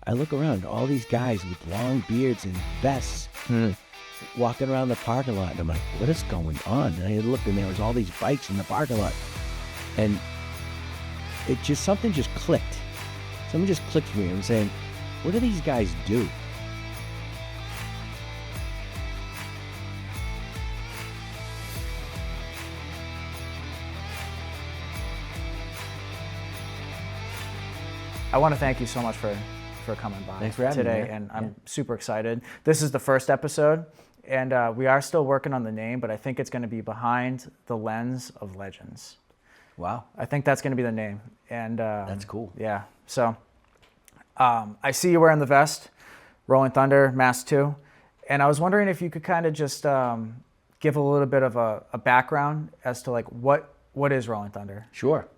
I look around, all these guys with long beards and vests walking around the parking lot, and I'm like, what is going on? And I looked, and there was all these bikes in the parking lot, and something just clicked. Something just clicked for me. I'm saying, what do these guys do? I want to thank you so much for coming by. Thanks for having today, me, man. and I'm super excited. This is the first episode, and we are still working on the name, but I think it's going to be Behind the Lens of Legends. Wow. I think that's going to be the name, and That's cool. Yeah. So I see you wearing the vest, Rolling Thunder, Mask 2, and I was wondering if you could kind of just give a little bit of a background as to like what is Rolling Thunder. Sure.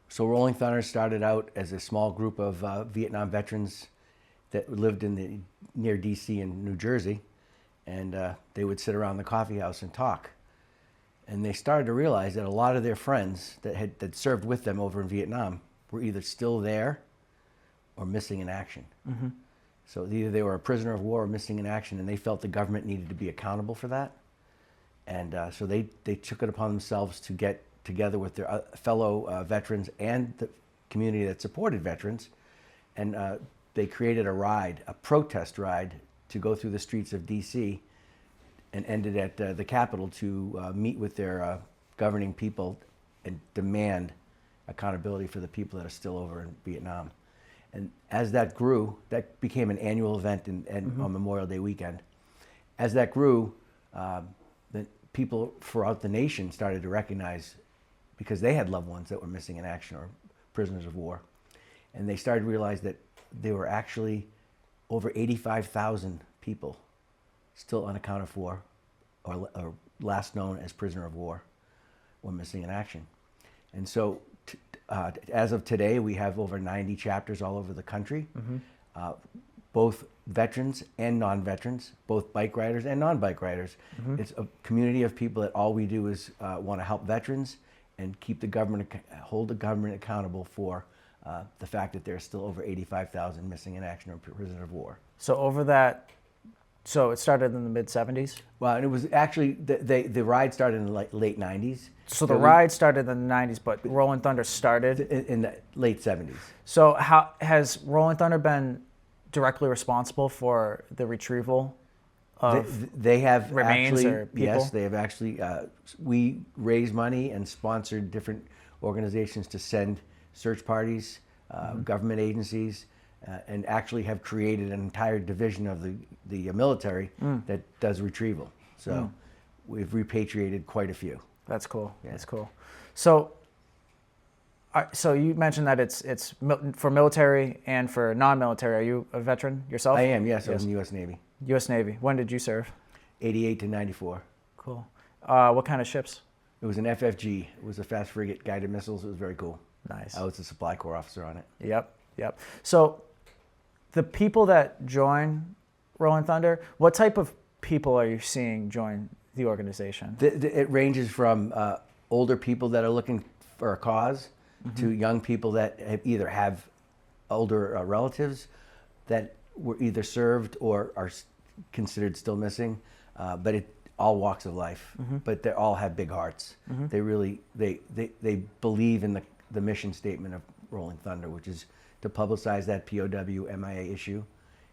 So Rolling Thunder started out as a small group of Vietnam veterans that lived near DC and New Jersey, and they would sit around the coffee house and talk. And they started to realize that a lot of their friends that served with them over in Vietnam were either still there or missing in action. Mm-hmm. So either they were a prisoner of war or missing in action, and they felt the government needed to be accountable for that. And so they took it upon themselves to get together with their fellow veterans and the community that supported veterans, and they created a protest ride to go through the streets of DC and ended at the Capitol to meet with their governing people and demand accountability for the people that are still over in Vietnam. And as that grew, that became an annual event on Memorial Day weekend. As that grew, the people throughout the nation started to recognize, because they had loved ones that were missing in action or prisoners of war. And they started to realize that there were actually over 85,000 people still unaccounted for or last known as prisoner of war or missing in action. And so as of today, we have over 90 chapters all over the country, both veterans and non-veterans, both bike riders and non-bike riders. It's a community of people that all we do is want to help veterans and hold the government accountable for the fact that there are still over 85,000 missing in action or prisoner of war. So it started in the mid-'70s? Well, and it was actually, the ride started in the late 90s. So the ride started in the 90s, but Rolling Thunder started? In the late 70s. So how has Rolling Thunder been directly responsible for the retrieval of they have remains actually, or people? Yes, they have actually. We raise money and sponsored different organizations to send search parties, government agencies, and actually have created an entire division of the military that does retrieval. So we've repatriated quite a few. That's cool. Yeah. That's cool. So you mentioned that it's for military and for non-military. Are you a veteran yourself? I am, yes. I was in the U.S. Navy. U.S. Navy. When did you serve? 88 to 94. Cool. What kind of ships? It was an FFG. It was a fast frigate guided missiles. It was very cool. Nice. I was a supply corps officer on it. Yep. So the people that join Rolling Thunder, what type of people are you seeing join the organization? It ranges from older people that are looking for a cause to young people that either have older relatives that were either served or are considered still missing, but all walks of life. But they all have big hearts. They really they believe in the mission statement of Rolling Thunder, which is to publicize that POW MIA issue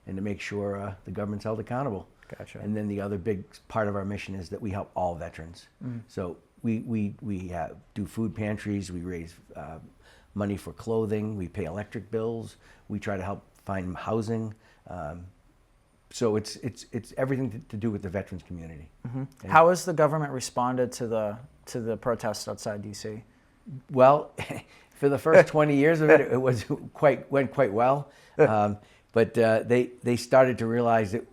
and to make sure the government's held accountable. Gotcha. And then the other big part of our mission is that we help all veterans. So we do food pantries, we raise money for clothing, we pay electric bills, we try to help find housing. So it's everything to do with the veterans community. How has the government responded to the protests outside DC? Well, for the first 20 years of it, went quite well. But they started to realize that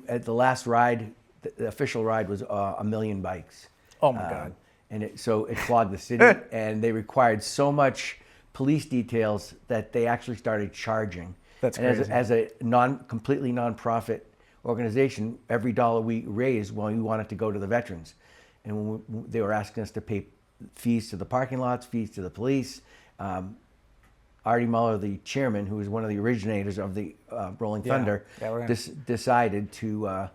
at the last ride, the official ride was 1 million bikes. Oh my God. And so it clogged the city, and they required so much police details that they actually started charging. That's and crazy. As a completely nonprofit organization, every dollar we raised, we wanted to go to the veterans. And they were asking us to pay fees to the parking lots, fees to the police. Artie Muller, the chairman, who was one of the originators of the Rolling Thunder, decided to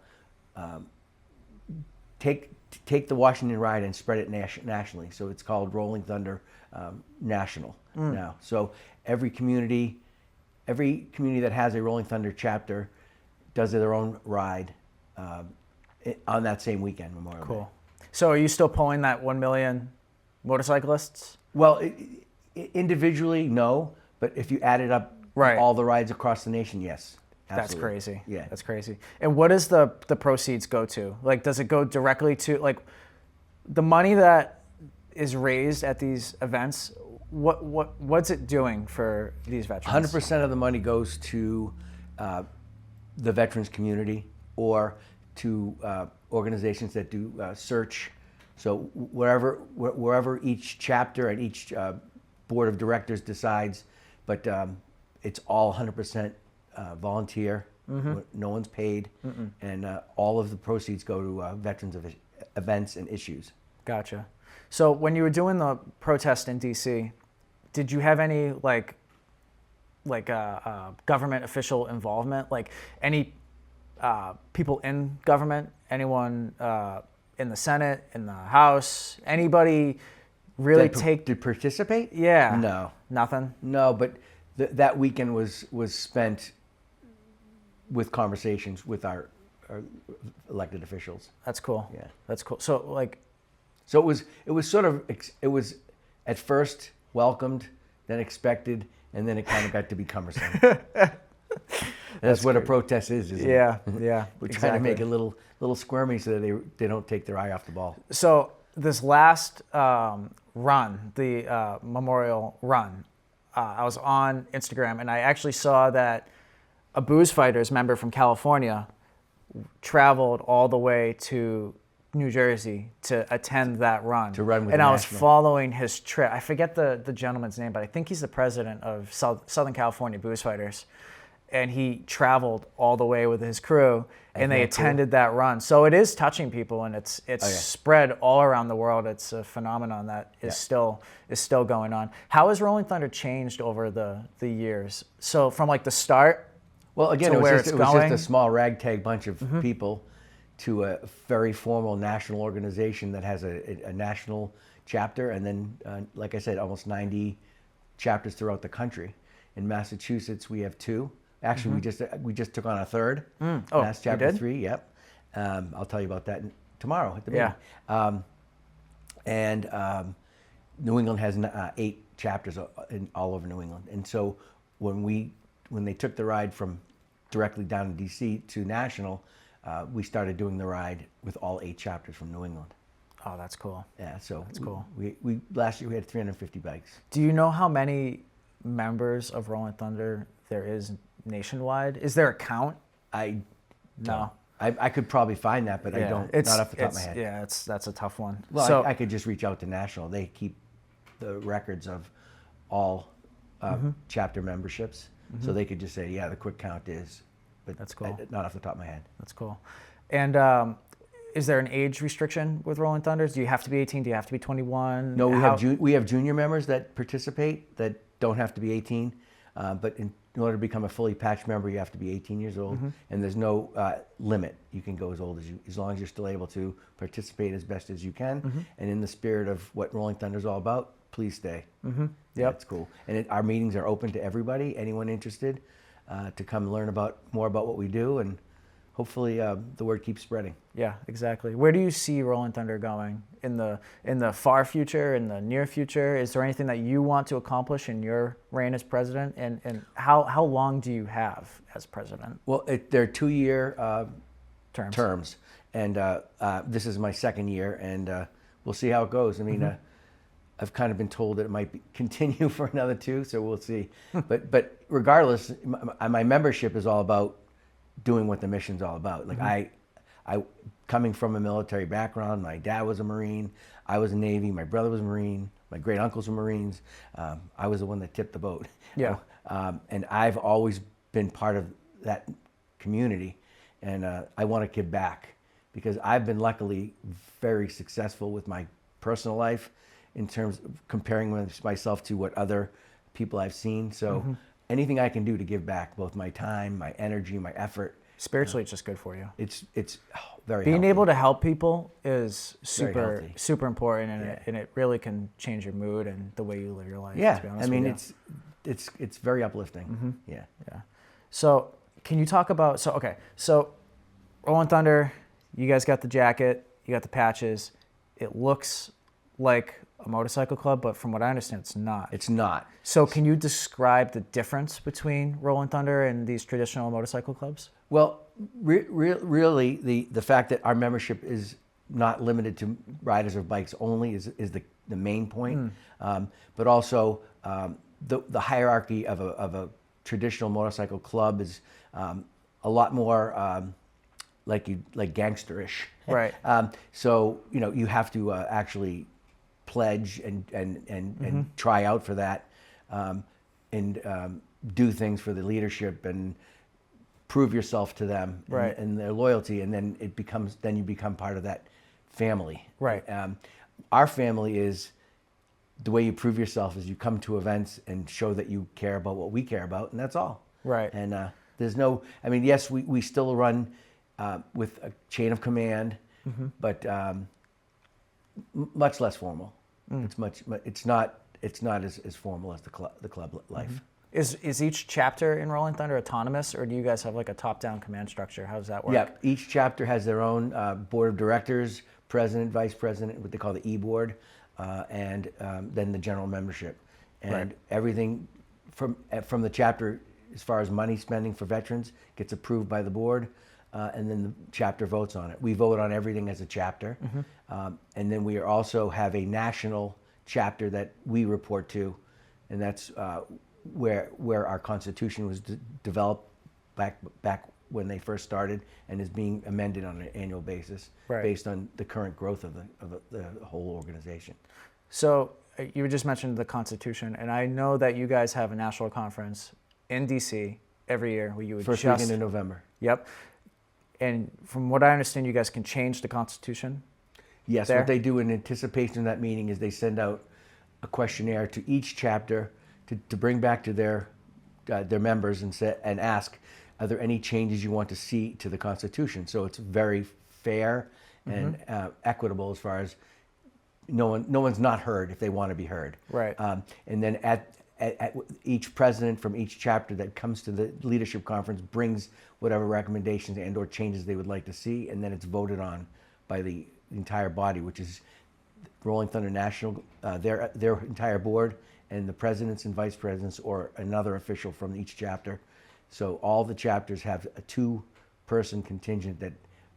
take the Washington ride and spread it nationally. So it's called Rolling Thunder National now. So every community that has a Rolling Thunder chapter does their own ride on that same weekend, Memorial Day. Cool. So are you still pulling that 1 million motorcyclists? Well, individually, no. But if you added up all the rides across the nation, yes. Absolutely. That's crazy. Yeah. That's crazy. And what does the proceeds go to? Like, does it go directly to, like, the money that is raised at these events? What's it doing for these veterans? 100% of the money goes to the veterans community or to organizations that do search. So wherever each chapter and each board of directors decides, but it's all 100% volunteer. No one's paid, and all of the proceeds go to veterans of events and issues. Gotcha. So when you were doing the protest in DC, did you have any like government official involvement? Like any people in government, anyone in the Senate, in the House, anybody really to participate? Yeah. No. Nothing? No, but that weekend was spent with conversations with our elected officials. That's cool. Yeah. That's cool. So it was sort of, it was at first welcomed, then expected, and then it kind of got to be cumbersome. That's what great. A protest is, isn't it? Yeah. We're trying to make it a little squirmy so that they don't take their eye off the ball. So this last run, the Memorial Run, I was on Instagram and I actually saw that a Booze Fighters member from California traveled all the way to New Jersey to attend that run. To run with and the I was national. following his trip. I forget the gentleman's name, but I think he's the president of Southern California Booze Fighters. And he traveled all the way with his crew, and they attended that run. So it is touching people, and it's spread all around the world. It's a phenomenon that is still going on. How has Rolling Thunder changed over the years? So from like the start, well, again, to it was just a small ragtag bunch of Mm-hmm. people to a very formal national organization that has a national chapter, and then, like I said, almost 90 chapters throughout the country. In Massachusetts, we have 2. Actually, we just took on a 3rd. Oh, Mass Chapter you did? 3. Yep. I'll tell you about that tomorrow at the meeting. Yeah. New England has 8 chapters all over New England, and so when they took the ride from directly down to DC to national, we started doing the ride with all 8 chapters from New England. Oh, that's cool. Yeah, so that's cool. We last year we had 350 bikes. Do you know how many members of Rolling Thunder there is nationwide? Is there a count? No. I could probably find that, but I don't. Not off the top of my head. Yeah, that's a tough one. Well, so, I could just reach out to national. They keep the records of all chapter memberships, so they could just say, yeah, the quick count is. But that's cool. Not off the top of my head. That's cool. And is there an age restriction with Rolling Thunders? Do you have to be 18? Do you have to be 21? No, we have junior members that participate that don't have to be 18, but in order to become a fully patched member, you have to be 18 years old, and there's no limit. You can go as long as you're still able to participate as best as you can. And in the spirit of what Rolling Thunder is all about, please stay. Yep. That's cool. And our meetings are open to everybody, anyone interested, to come learn more about what we do, and hopefully the word keeps spreading. Yeah, exactly. Where do you see Rolling Thunder going in the far future, in the near future? Is there anything that you want to accomplish in your reign as president? And how long do you have as president? Well, they're 2-year terms. And this is my 2nd year, and we'll see how it goes. I mean, I've kind of been told that it might continue for another 2, so we'll see. But regardless, my membership is all about doing what the mission's all about. Like I coming from a military background, my dad was a Marine, I was a Navy, my brother was a Marine, my great uncles were Marines. I was the one that tipped the boat. Yeah. And I've always been part of that community, and I want to give back because I've been luckily very successful with my personal life in terms of comparing myself to what other people I've seen. So anything I can do to give back, both my time, my energy, my effort. Spiritually, it's just good for you. It's very Being healthy. able to help people is Very super healthy. super important, and it really can change your mood and the way you live your life. Yeah, to be honest I mean, with you. it's very uplifting. Yeah. Yeah. So can you talk about, so Rolling Thunder, you guys got the jacket, you got the patches. It looks like a motorcycle club, but from what I understand, it's not. It's not. So can you describe the difference between Rolling Thunder and these traditional motorcycle clubs? Well, really, the fact that our membership is not limited to riders of bikes only is the main point. But also the hierarchy of a traditional motorcycle club is a lot more like gangsterish. Right. So you have to actually pledge and try out for that, and do things for the leadership and prove yourself to them, Right. and their loyalty, and then you become part of that family. Right. Our family is the way you prove yourself is you come to events and show that you care about what we care about, and that's all. Right. And there's no, I mean, yes, we still run with a chain of command, but much less formal. It's not as formal as the club life. Is each chapter in Rolling Thunder autonomous, or do you guys have like a top-down command structure? How does that work? Yeah, each chapter has their own board of directors, president, vice president, what they call the E-board, and then the general membership. And Right. everything from the chapter, as far as money spending for veterans, gets approved by the board, and then the chapter votes on it. We vote on everything as a chapter. And then we also have a national chapter that we report to, and that's where our Constitution was developed back when they first started, and is being amended on an annual basis, Right. based on the current growth of the whole organization. So you just mentioned the Constitution, and I know that you guys have a national conference in DC every year where you would First weekend in November. Yep. And from what I understand, you guys can change the Constitution. Yes, there? what they do in anticipation of that meeting is they send out a questionnaire to each chapter to bring back to their members and ask, are there any changes you want to see to the Constitution? So it's very fair and equitable, as far as no one's not heard if they want to be heard. Right. And then at each president from each chapter that comes to the leadership conference brings whatever recommendations and or changes they would like to see, and then it's voted on by the entire body, which is Rolling Thunder National, their entire board, and the presidents and vice presidents, or another official from each chapter. So all the chapters have a 2-person contingent that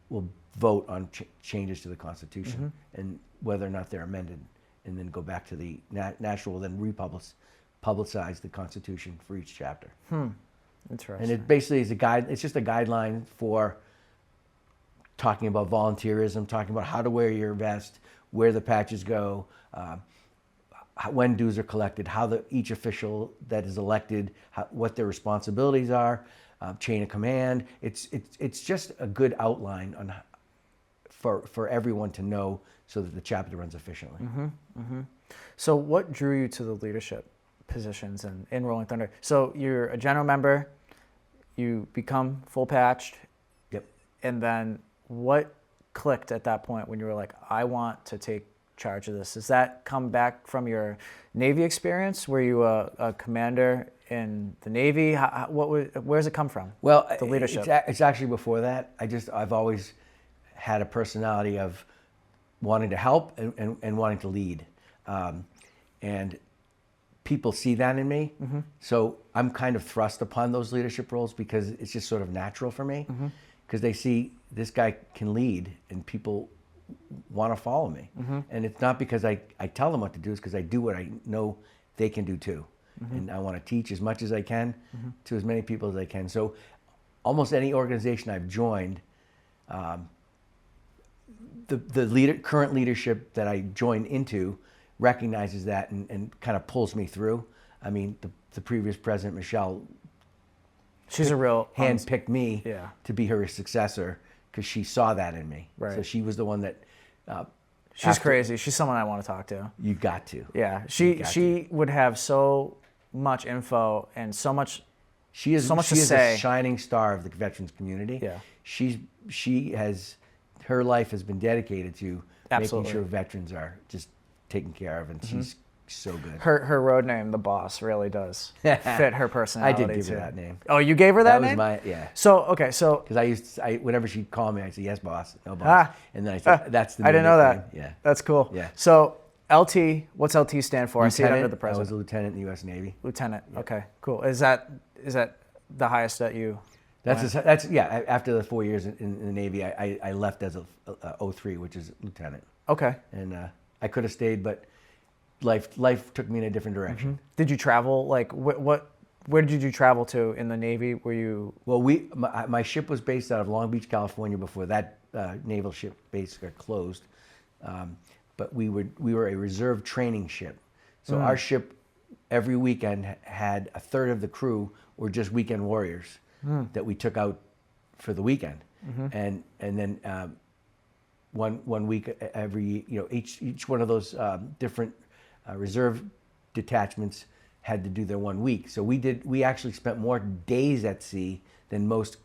will vote on changes to the Constitution, and whether or not they're amended, and then go back to the national, then publicize the Constitution for each chapter. Interesting. And it basically is a guide. It's just a guideline for talking about volunteerism, talking about how to wear your vest, where the patches go, when dues are collected, how each official that is elected, what their responsibilities are, chain of command. It's just a good outline on for everyone to know, so that the chapter runs efficiently. So what drew you to the leadership positions in Rolling Thunder? So you're a general member, you become full patched. Yep. And then what clicked at that point when you were like, I want to take charge of this? Does that come back from your Navy experience? Were you a commander in the Navy? Where does it come from? Well, the leadership. It's actually before that. I've always had a personality of wanting to help and wanting to lead. And people see that in me. So I'm kind of thrust upon those leadership roles because it's just sort of natural for me. Because they see this guy can lead and people want to follow me. And it's not because I tell them what to do, it's because I do what I know they can do too. And I want to teach as much as I can to as many people as I can. So almost any organization I've joined, the current leadership that I join into recognizes that and kind of pulls me through. I mean, the previous president, Michelle, she's a real handpicked me Yeah. to be her successor because she saw that in me. Right. So she was the one that. She's crazy. She's someone I want to talk to. You got to. Yeah, she would have so much info and so much. She is so much she to is say. a shining star of the veterans community. Yeah. Her life has been dedicated to Absolutely. making sure veterans are just taken care of, and she's so good. Her road name, the Boss, really does fit her I personality. did give too. her that name. Oh, you gave her that, That name? was my So okay, so because whenever she'd call me, I'd say yes, boss, no boss, and then I said that's the. I didn't know that. Yeah, That's cool. Yeah. So LT, what's LT stand for? I see it under the I president. was a lieutenant in the U.S. Navy. Lieutenant. Okay, cool. Is that the highest that you? That's yeah. After the 4 years in the Navy, I left as a 03, which is lieutenant. Okay. And I could have stayed, but life took me in a different direction. Did you travel? Like where did you travel to in the Navy? Were you? Well, my ship was based out of Long Beach, California. Before that naval ship base got closed, but we were a reserve training ship. So our ship every weekend had a third of the crew were just weekend warriors that we took out for the weekend, and then one week every each one of those different reserve detachments had to do their 1 week. So we actually spent more days at sea than most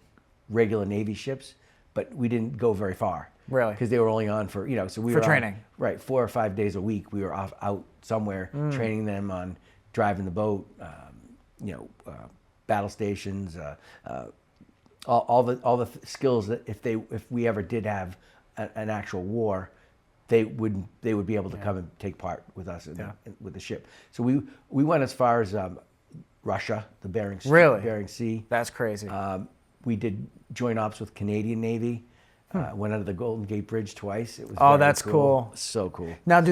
regular Navy ships, but we didn't go very far. Really? Because they were only on for so we For were on, training. right, 4 or 5 days a week. We were out somewhere training them on driving the boat, battle stations, all the skills that if we ever did have an actual war, they would be able to come and take part with us with the ship. So we went as far as Russia, the Bering Sea. That's crazy. We did joint ops with Canadian Navy. Went under the Golden Gate Bridge twice. It was Oh, very that's cool. So cool. Now,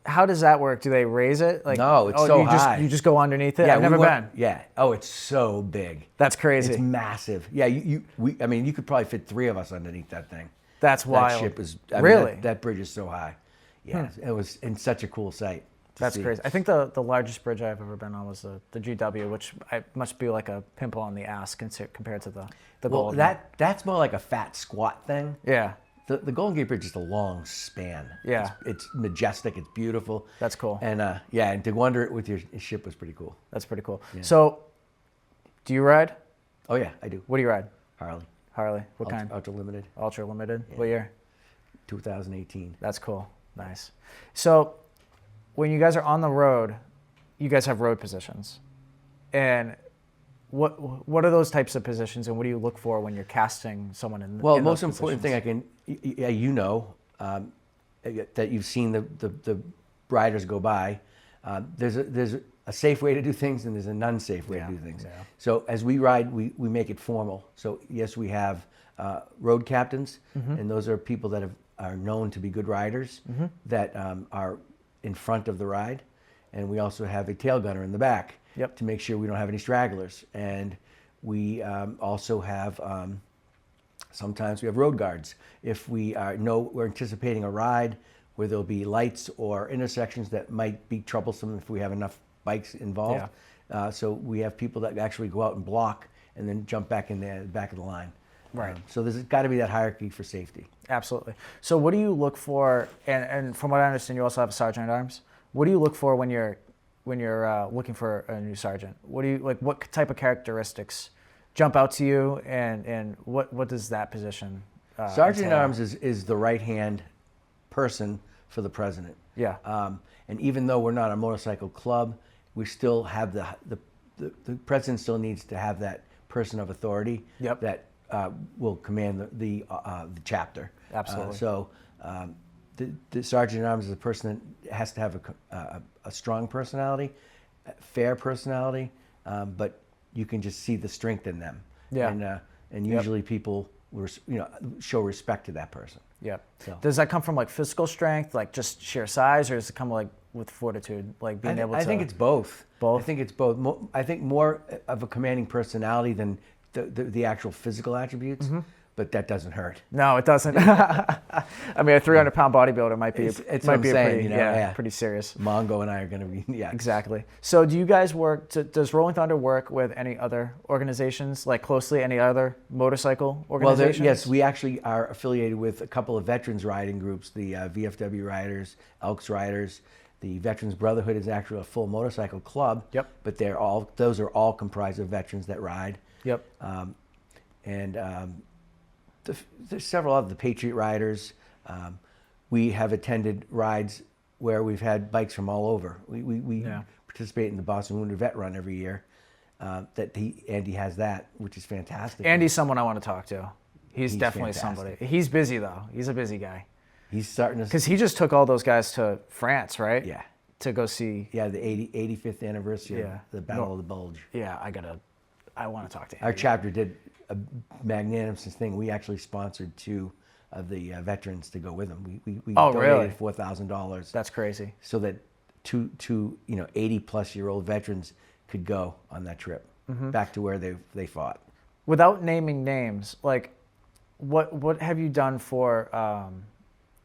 how does that work? Do they raise it? Like, No, it's so high. You just go underneath it? I've never been. Yeah. Oh, it's so big. That's crazy. It's massive. Yeah. You could probably fit 3 of us underneath that thing. That's wild. That ship is really? That bridge is so high. Yeah. It was in such a cool sight. That's crazy. I think the largest bridge I've ever been on was the GW, which must be like a pimple on the ass compared to the Well, Golden. that's more like a fat squat thing. Yeah. The Golden Gate Bridge is a long span. Yeah. It's majestic. It's beautiful. That's cool. And and to wander it with your ship was pretty cool. That's pretty cool. Yeah. So, do you ride? Oh yeah, I do. What do you ride? Harley. What kind? Ultra Limited. Ultra Limited. Yeah. What year? 2018. That's cool. Nice. So, when you guys are on the road, you guys have road positions, and what are those types of positions, and what do you look for when you're casting someone in? Well, in most those important positions? thing that you've seen the riders go by. There's a safe way to do things, and there's an unsafe way to do things. Yeah. So as we ride, we make it formal. So yes, we have road captains, and those are people that are known to be good riders that are in front of the ride, and we also have a tail gunner in the back to make sure we don't have any stragglers. And we also have sometimes we have road guards if we're anticipating a ride where there'll be lights or intersections that might be troublesome if we have enough bikes involved. So we have people that actually go out and block and then jump back in the back of the line. Right. So there's got to be that hierarchy for safety. Absolutely. So what do you look for? And from what I understand, you also have a sergeant at arms. What do you look for when you're looking for a new sergeant? What do you like? What type of characteristics jump out to you? And what does that position? Sergeant at entail? arms is the right hand person for the president. Yeah. And even though we're not a motorcycle club, we still have the president still needs to have that person of authority that will command the chapter. Absolutely. The sergeant at arms is a person that has to have a strong personality, a fair personality, but you can just see the strength in them. Yeah. And usually people show respect to that person. Yeah. So. Does that come from like physical strength, like just sheer size, or does it come like with fortitude, like being able to? I think it's both. Both. I think it's both. I think more of a commanding personality than the actual physical attributes, but that doesn't hurt. No, it doesn't. I mean, a 300-pound bodybuilder might be It's might what I'm be saying, pretty, pretty serious. Mongo and I are going to be, Exactly. So do you guys work, does Rolling Thunder work with any other organizations, like closely, any other motorcycle organizations? Well, yes, we actually are affiliated with a couple of veterans riding groups, the VFW Riders, Elks Riders, The Veterans Brotherhood is actually a full motorcycle club. Yep. But those are all comprised of veterans that ride. Yep. There's several of the Patriot Riders. We have attended rides where we've had bikes from all over. We participate in the Boston Wounded Vet Run every year. Andy has that, which is fantastic. Andy's someone I want to talk to. He's definitely somebody. He's busy though. He's a busy guy. He's starting to... Because he just took all those guys to France, right? Yeah. To go see... Yeah, the 85th anniversary of the Battle of the Bulge. Yeah, I want to talk to him. Our chapter did a magnanimous thing. We actually sponsored 2 of the veterans to go with them. We donated $4,000. That's crazy. So that two 80-plus-year-old veterans could go on that trip back to where they fought. Without naming names, like, what have you done for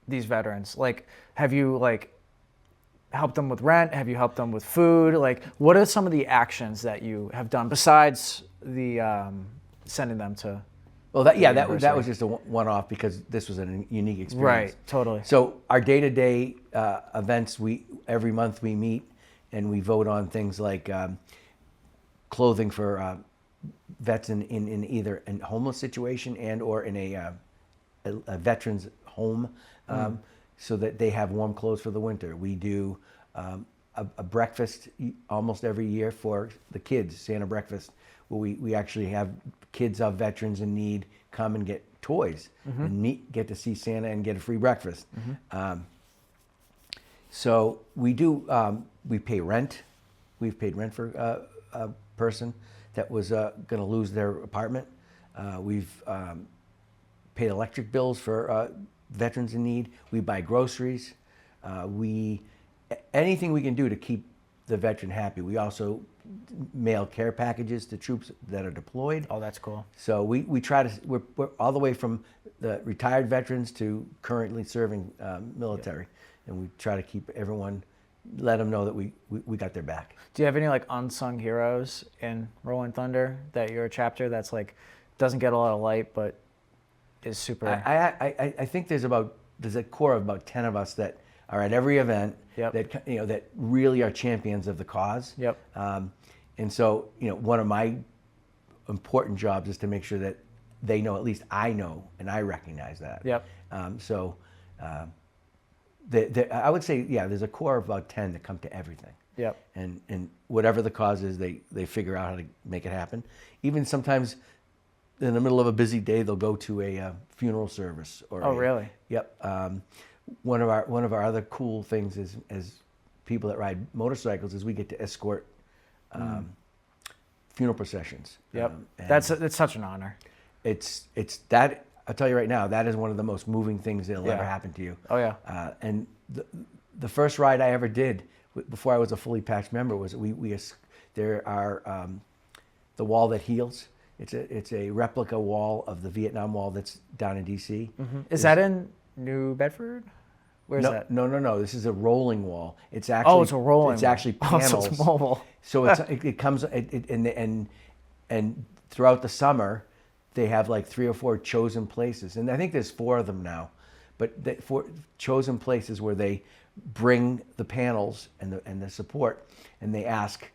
these veterans? Like, have you helped them with rent? Have you helped them with food? Like, what are some of the actions that you have done besides the sending them to? Well, that was just a one-off because this was a unique experience. Right, totally. So our day-to-day events, every month we meet and we vote on things like clothing for vets in either a homeless situation and or in a veteran's home, so that they have warm clothes for the winter. We do a breakfast almost every year for the kids, Santa breakfast, where we actually have kids of veterans in need come and get toys and get to see Santa and get a free breakfast. So we do, we pay rent. We've paid rent for a person that was going to lose their apartment. We've paid electric bills for veterans in need. We buy groceries. Anything we can do to keep the veteran happy. We also mail care packages to troops that are deployed. Oh, that's cool. So we try to, we're all the way from the retired veterans to currently serving military. And we try to keep everyone, let them know that we got their back. Do you have any unsung heroes in Rolling Thunder that you're a chapter that's doesn't get a lot of light but is super? I think there's a core of about 10 of us that are at every event that really are champions of the cause. Yep. And so one of my important jobs is to make sure that they know, at least I know and I recognize that. Yep. I would say there's a core of about 10 that come to everything. Yep. And whatever the cause is, they figure out how to make it happen. Even sometimes in the middle of a busy day, they'll go to a funeral service. Really? Yep. One of our other cool things is, as people that ride motorcycles, is we get to escort funeral processions. Yep. That's such an honor. It's that, I'll tell you right now, that is one of the most moving things that'll ever happen to you. Oh yeah. And the first ride I ever did before I was a fully patched member was there are the Wall That Heals. It's a replica wall of the Vietnam Wall that's down in D.C. Is that in New Bedford? Where's that? No. This is a rolling wall. It's actually it's a rolling. It's actually panels. So it's mobile. So it comes and throughout the summer, they have 3 or 4 chosen places, and I think there's 4 of them now. But 4 chosen places where they bring the panels and the support, and they ask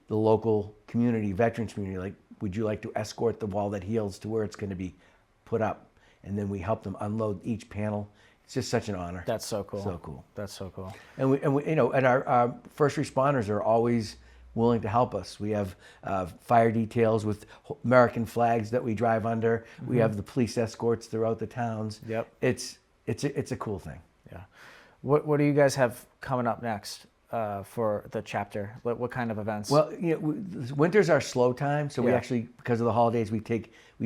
the local community, veterans community, would you like to escort the Wall That Heals to where it's going to be put up? And then we help them unload each panel. It's just such an honor. That's so cool. So cool. That's so cool. And our first responders are always willing to help us. We have fire details with American flags that we drive under. We have the police escorts throughout the towns. Yep. It's a cool thing. Yeah. What do you guys have coming up next for the chapter? What kind of events? Well, winter's our slow time, so we actually, because of the holidays, we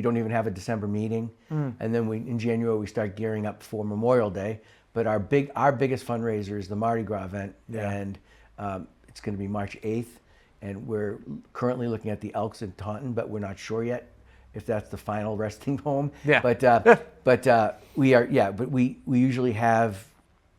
don't even have a December meeting, and then in January we start gearing up for Memorial Day. But our biggest fundraiser is the Mardi Gras event, and it's going to be March 8th, and we're currently looking at the Elks in Taunton, but we're not sure yet if that's the final resting home. Yeah. But we usually have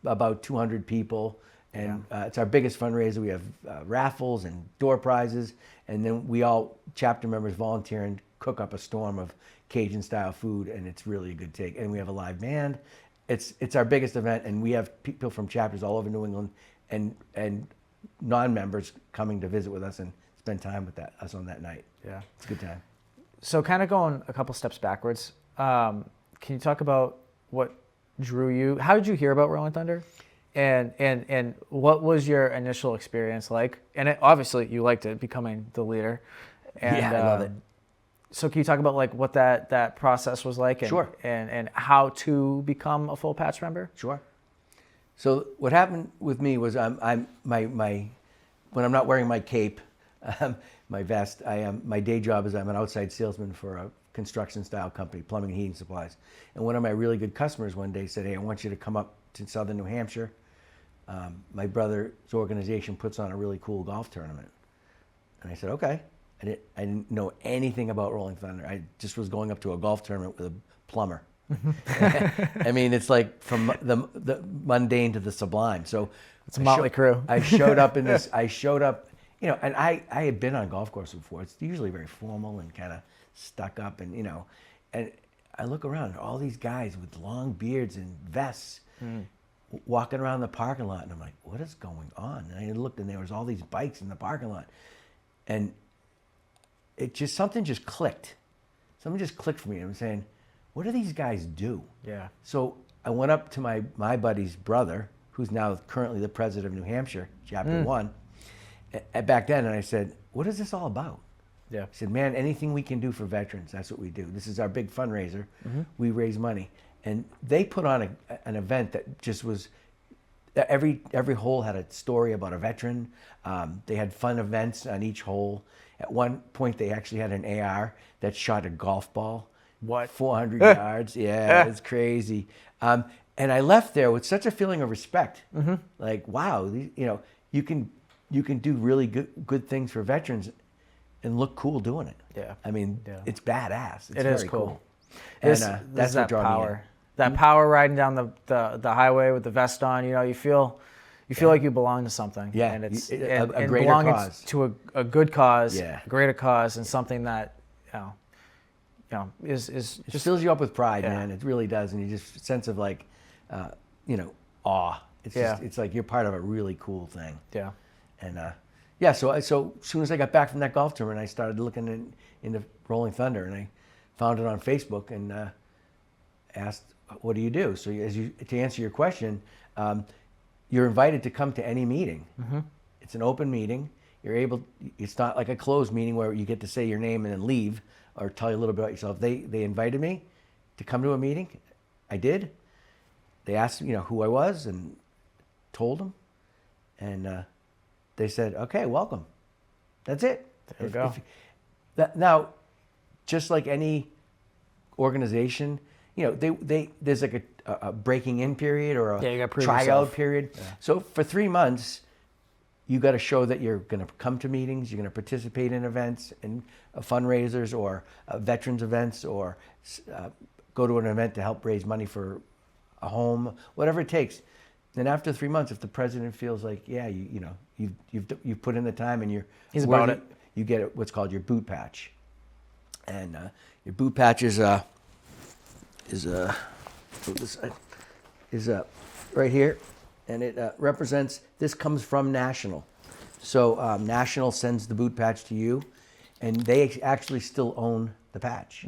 about 200 people. And it's our biggest fundraiser. We have raffles and door prizes, and then we all chapter members volunteer and cook up a storm of Cajun style food, and it's really a good take. And we have a live band. It's our biggest event, and we have people from chapters all over New England and non-members coming to visit with us and spend time with us on that night. Yeah. It's a good time. So kind of going a couple steps backwards, can you talk about what drew you? How did you hear about Rolling Thunder? And what was your initial experience like? And obviously you liked it, becoming the leader. And, yeah, I love it. So can you talk about like what that process was like? And, Sure. And how to become a full patch member? Sure. So what happened with me was when I'm not wearing my cape, my vest, my day job is I'm an outside salesman for a construction style company, plumbing and heating supplies. And one of my really good customers one day said, "Hey, I want you to come up to southern New Hampshire. My brother's organization puts on a really cool golf tournament." And I said, "Okay." I didn't know anything about Rolling Thunder. I just was going up to a golf tournament with a plumber. I mean, it's like from the mundane to the sublime. So it's a motley crew. I showed up, you know, and I had been on golf course before. It's usually very formal and kind of stuck up, and you know, and I look around, all these guys with long beards and vests walking around the parking lot, and I'm like, what is going on? And I looked, and there was all these bikes in the parking lot, and something just clicked. Something just clicked for me. I'm saying, what do these guys do? Yeah. So I went up to my buddy's brother, who's now currently the president of New Hampshire, Chapter 1, back then, and I said, what is this all about? Yeah. He said, man, anything we can do for veterans, that's what we do. This is our big fundraiser. We raise money. And they put on an event that just was, every hole had a story about a veteran. They had fun events on each hole. At one point, they actually had an AR that shot a golf ball. What? 400 yards. Yeah, it's crazy. And I left there with such a feeling of respect. Like, wow, you know, you can do really good things for veterans and look cool doing it. Yeah. I mean, it's badass. It's It is very cool. And This that's is what that drew me in. power. That power riding down the highway with the vest on. You know, you feel like you belong to something. Yeah, and it's a greater belonging cause. to a good cause, Yeah. a greater cause, and something that is It just fills you up with pride, Yeah. man. It really does, and you just sense of like, you know, awe. It's just, it's like you're part of a really cool thing. yeah. And yeah, so as soon as I got back from that golf tournament, I started looking into Rolling Thunder, and I found it on Facebook and asked, "What do you do?" So to answer your question, you're invited to come to any meeting. It's an open meeting. It's not like a closed meeting where you get to say your name and then leave or tell you a little bit about yourself. They invited me to come to a meeting. I did. They asked, you know, who I was and told them, and they said, "Okay, welcome." That's it. There you go. Now, just like any organization, you know, there's like a breaking in period or Yeah, you gotta prove tryout yourself. period. Yeah. So for 3 months, you got to show that you're going to come to meetings, you're going to participate in events and fundraisers or veterans events, or go to an event to help raise money for a home, whatever it takes. Then after 3 months, if the president feels like, yeah, you know, you've put in the time and He's about it. you get what's called your boot patch, and your boot patch is right here, and it represents. This comes from National, so National sends the boot patch to you, and they actually still own the patch.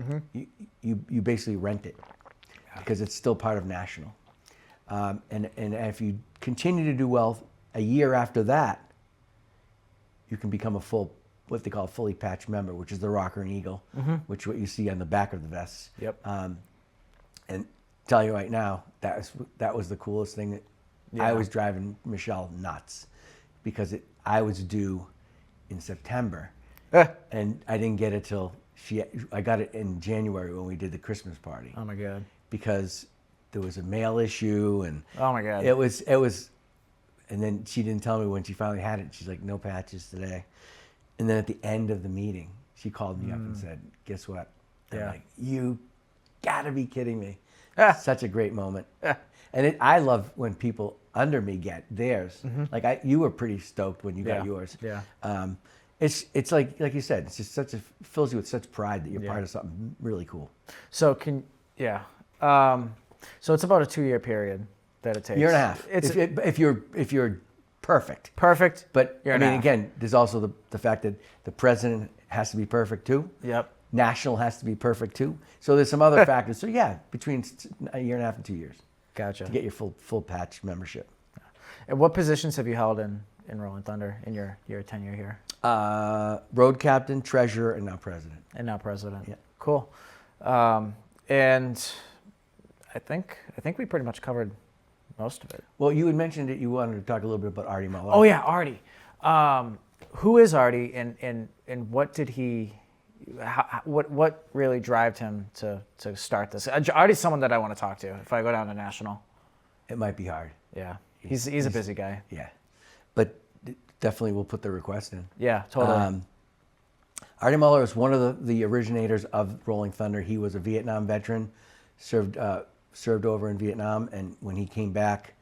You basically rent it because it's still part of National. And if you continue to do well a year after that, you can become what they call a fully patched member, which is the Rocker and Eagle, which is what you see on the back of the vests. Yep. And tell you right now, that was the coolest thing. Yeah. I was driving Michelle nuts because I was due in September, and I didn't get it till I got it in January when we did the Christmas party. Oh my God. Because there was a mail issue, and Oh my God. it was, and then she didn't tell me when she finally had it. She's like, "No patches today." And then at the end of the meeting, she called me up and said, "Guess what?" I'm like, "You gotta be kidding me." Such a great moment. And I love when people under me get theirs. Like you were pretty stoked when you got yours. Yeah. It's like you said, it's just fills you with such pride that you're part of something really cool. So so it's about a 2-year period that it takes. Year and a half. It's If you're perfect. Perfect. But You're I an mean, F. again, there's also the fact that the president has to be perfect too. Yep. National has to be perfect too. So there's some other factors. So yeah, between a year and a half and 2 years Gotcha. to get your full patch membership. And what positions have you held in Rolling Thunder in your tenure here? Road captain, treasurer, and now president. And now president. Yeah. Cool. And I think we pretty much covered most of it. Well, you had mentioned that you wanted to talk a little bit about Artie Muller. Oh yeah, Artie. Who is Artie, and what did he? What really drove him to start this? Artie's someone that I want to talk to if I go down to national. It might be hard. Yeah, he's a busy guy. Yeah, but definitely we'll put the request in. Yeah, totally. Artie Muller was one of the originators of Rolling Thunder. He was a Vietnam veteran, served over in Vietnam, and when he came back,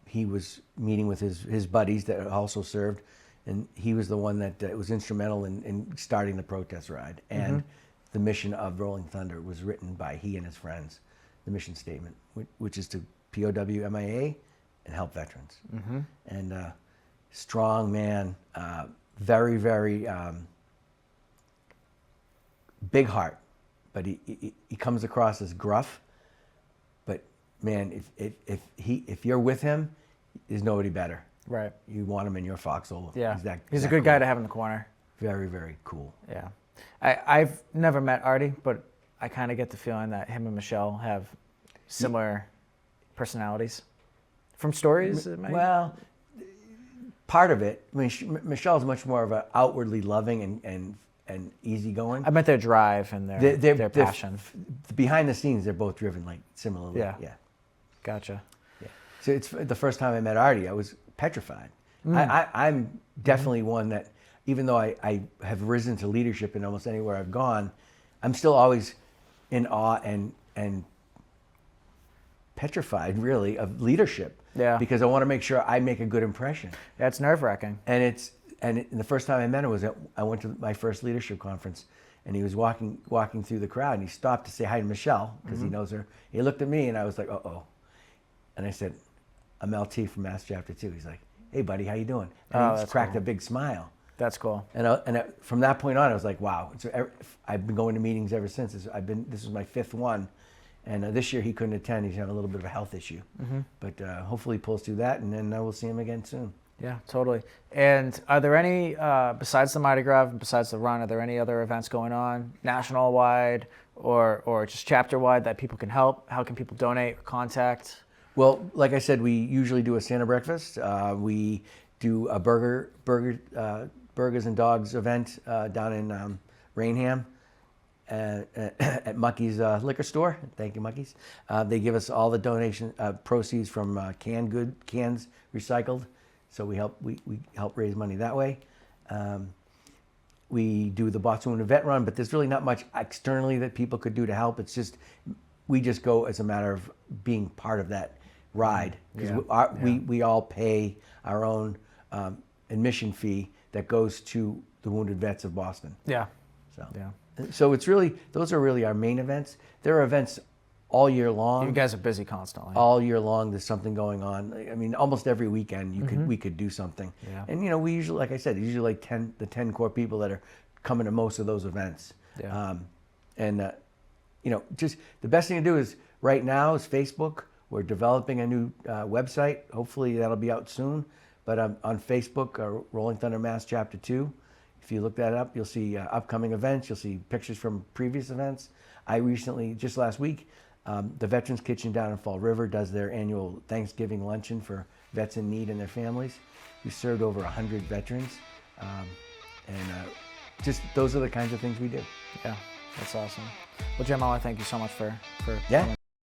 he was meeting with his buddies that also served, and he was the one that was instrumental in starting the protest ride. And the mission of Rolling Thunder was written by he and his friends, the mission statement, which is to POW MIA and help veterans. And strong man, very, very big heart, but he comes across as gruff. But man, if you're with him, there's nobody better. Right. You want him in your foxhole. Yeah. He's that a good cool. guy to have in the corner. Very, very cool. Yeah. I've never met Artie, but I kind of get the feeling that him and Michelle have similar personalities. From stories, it might. Well, part of it. I mean, Michelle's much more of an outwardly loving and easygoing. I meant their drive and their passion. Behind the scenes, they're both driven like similarly. Yeah. Yeah. Gotcha. Yeah. So it's the first time I met Artie, I was petrified. I'm definitely one that, even though I have risen to leadership in almost anywhere I've gone, I'm still always in awe and petrified, really, of leadership. Yeah. Because I want to make sure I make a good impression. That's nerve-wracking. And the first time I met him I went to my first leadership conference, and he was walking through the crowd, and he stopped to say hi to Michelle because he knows her. He looked at me, and I was like, uh-oh. And I said, I'm LT from Mass Chapter 2. He's like, hey, buddy, how you doing? And he just cracked a big smile. That's cool. And from that point on, I was like, wow. So I've been going to meetings ever since. This is my fifth one. And this year he couldn't attend. He's having a little bit of a health issue. But hopefully he pulls through that, and then we'll see him again soon. Yeah, totally. And are there any, besides the Mardi Gras, besides the run, are there any other events going on, national-wide or just chapter-wide, that people can help? How can people donate or contact? Well, like I said, we usually do a Santa breakfast. We do a burgers and dogs event down in Rainham at Mucky's liquor store. Thank you, Mucky's. They give us all the donation proceeds from cans recycled, so we help raise money that way. We do the Boston Vet Run, but there's really not much externally that people could do to help. It's just we just go as a matter of being part of that ride, because we all pay our own admission fee that goes to the Wounded Vets of Boston. Yeah. So it's really, those are really our main events. There are events all year long. You guys are busy constantly. All year long, there's something going on. I mean, almost every weekend we could do something. Yeah. And we usually, like I said, usually like the 10 core people that are coming to most of those events. Yeah. Just the best thing to do is right now is Facebook. We're developing a new website. Hopefully that'll be out soon. But on Facebook, Rolling Thunder Mass Chapter 2. If you look that up, you'll see upcoming events. You'll see pictures from previous events. I recently, just last week, the Veterans Kitchen down in Fall River does their annual Thanksgiving luncheon for vets in need and their families. We served over 100 veterans. Just those are the kinds of things we do. Yeah, that's awesome. Well, Jim, I want to thank you so much for yeah. coming.